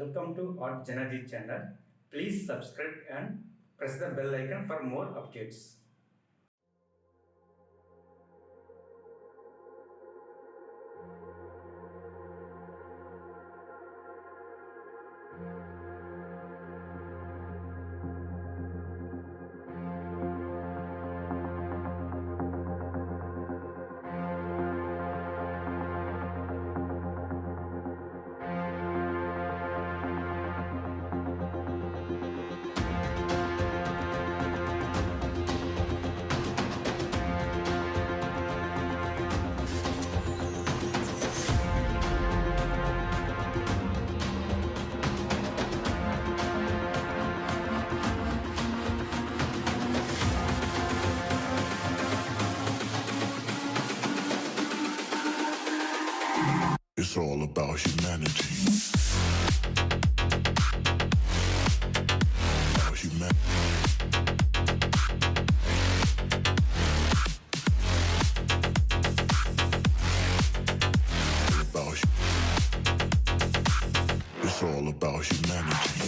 Welcome to JanaG channel. Please subscribe and press the bell icon for more updates. It's all about humanity. About humanity. It's all about humanity.